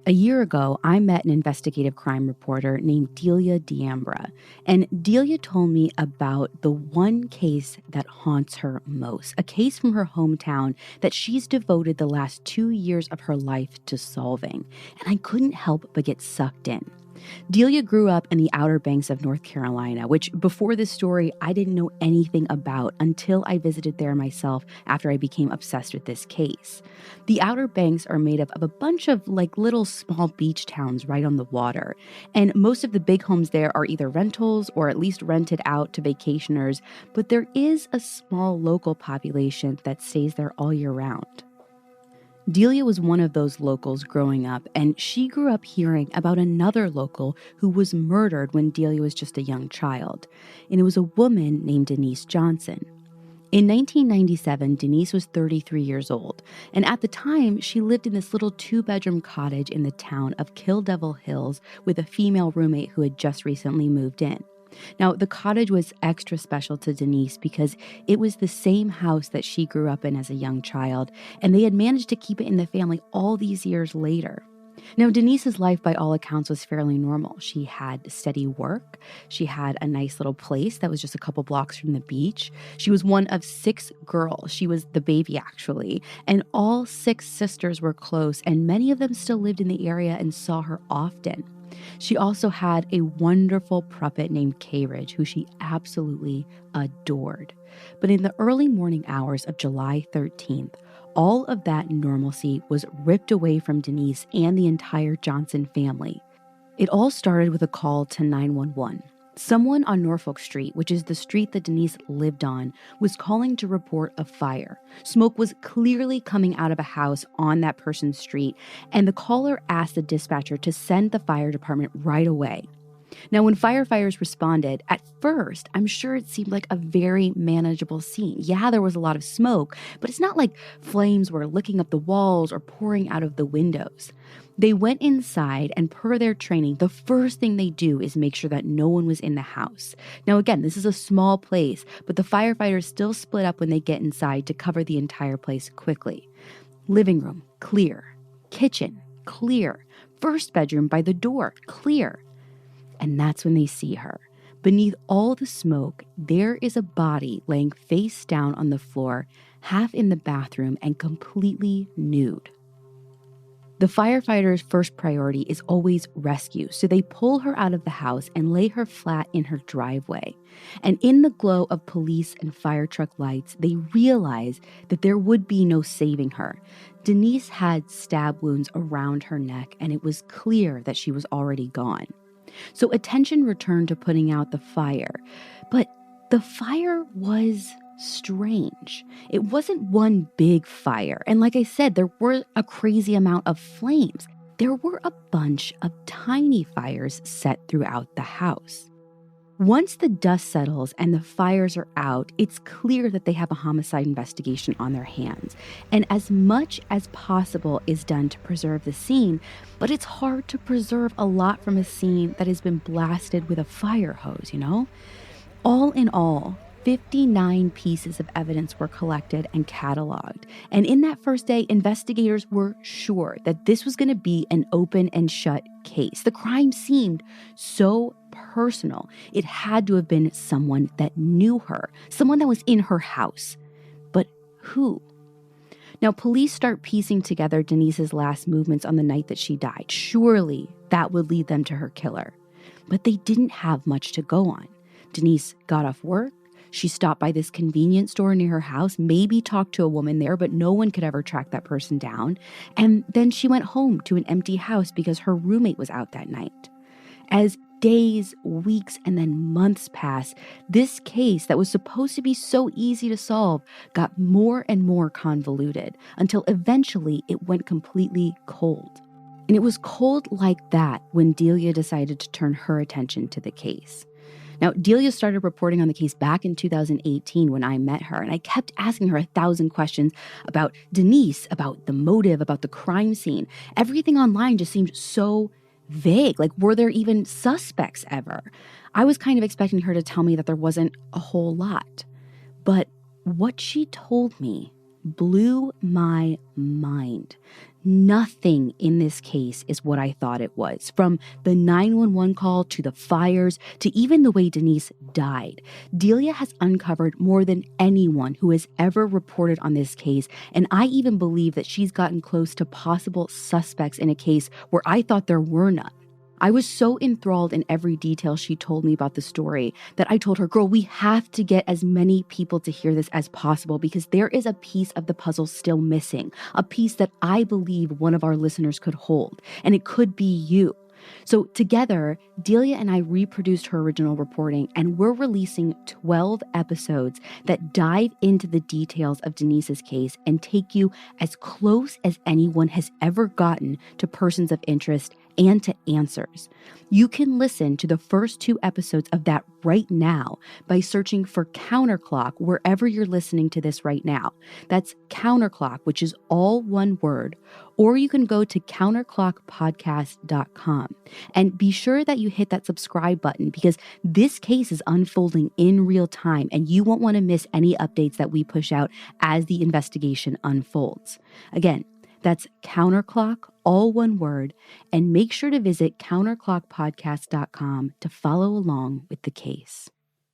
A year ago, I met an investigative crime reporter named Delia D'Ambra, and Delia told me about the one case that haunts her most, a case from her hometown that she's devoted the last 2 years of her life to solving, and I couldn't help but get sucked in. Delia grew up in the Outer Banks of North Carolina, which before this story, I didn't know anything about until I visited there myself after I became obsessed with this case. The Outer Banks are made up of a bunch of little small beach towns right on the water. And most of the big homes there are either rentals or at least rented out to vacationers, but there is a small local population that stays there all year round. Delia was one of those locals growing up, and she grew up hearing about another local who was murdered when Delia was just a young child. And it was a woman named Denise Johnson. In 1997, Denise was 33 years old, and at the time, she lived in this little 2-bedroom cottage in the town of Kill Devil Hills with a female roommate who had just recently moved in. Now, the cottage was extra special to Denise because it was the same house that she grew up in as a young child, and they had managed to keep it in the family all these years later. Now, Denise's life, by all accounts, was fairly normal. She had steady work. She had a nice little place that was just a couple blocks from the beach. She was one of 6 girls. She was the baby, actually. And all 6 sisters were close, and many of them still lived in the area and saw her often. She also had a wonderful puppet named K-Ridge, who she absolutely adored. But in the early morning hours of July 13th, all of that normalcy was ripped away from Denise and the entire Johnson family. It all started with a call to 911. Someone on Norfolk Street, which is the street that Denise lived on, was calling to report a fire. Smoke was clearly coming out of a house on that person's street, and the caller asked the dispatcher to send the fire department right away. Now, when firefighters responded, at first, I'm sure it seemed like a very manageable scene. Yeah, there was a lot of smoke, but it's not like flames were licking up the walls or pouring out of the windows. They went inside, and per their training, the first thing they do is make sure that no one was in the house. Now, again, this is a small place, but the firefighters still split up when they get inside to cover the entire place quickly. Living room, clear. Kitchen, clear. First bedroom by the door, clear. And that's when they see her. Beneath all the smoke, there is a body laying face down on the floor, half in the bathroom and completely nude. The firefighters' first priority is always rescue, so they pull her out of the house and lay her flat in her driveway. And in the glow of police and fire truck lights, they realize that there would be no saving her. Denise had stab wounds around her neck, and it was clear that she was already gone. So attention returned to putting out the fire, but the fire was strange. It wasn't one big fire, and like I said, there were a crazy amount of flames. There were a bunch of tiny fires set throughout the house. Once the dust settles and the fires are out, it's clear that they have a homicide investigation on their hands. And as much as possible is done to preserve the scene, but it's hard to preserve a lot from a scene that has been blasted with a fire hose, you know? All in all, 59 pieces of evidence were collected and cataloged. And in that first day, investigators were sure that this was going to be an open and shut case. The crime seemed so personal. It had to have been someone that knew her, someone that was in her house. But who? Now, police start piecing together Denise's last movements on the night that she died. Surely that would lead them to her killer. But they didn't have much to go on. Denise got off work. She stopped by this convenience store near her house, maybe talked to a woman there, but no one could ever track that person down. And then she went home to an empty house because her roommate was out that night. As days, weeks, and then months passed, this case that was supposed to be so easy to solve got more and more convoluted until eventually it went completely cold. And it was cold like that when Delia decided to turn her attention to the case. Now, Delia started reporting on the case back in 2018 when I met her, and I kept asking her 1,000 questions about Denise, about the motive, about the crime scene. Everything online just seemed so vague. Like, were there even suspects ever? I was kind of expecting her to tell me that there wasn't a whole lot. But what she told me blew my mind. Nothing in this case is what I thought it was. From the 911 call to the fires to even the way Denise died, Delia has uncovered more than anyone who has ever reported on this case, and I even believe that she's gotten close to possible suspects in a case where I thought there were none. I was so enthralled in every detail she told me about the story that I told her, girl, we have to get as many people to hear this as possible because there is a piece of the puzzle still missing, a piece that I believe one of our listeners could hold, and it could be you. So together, Delia and I reproduced her original reporting, and we're releasing 12 episodes that dive into the details of Denise's case and take you as close as anyone has ever gotten to persons of interest and to answers. You can listen to the first 2 episodes of that right now by searching for Counterclock wherever you're listening to this right now. That's Counterclock, which is all one word, or you can go to counterclockpodcast.com and be sure that you hit that subscribe button because this case is unfolding in real time and you won't want to miss any updates that we push out as the investigation unfolds. Again, that's Counterclock, all one word, and make sure to visit counterclockpodcast.com to follow along with the case.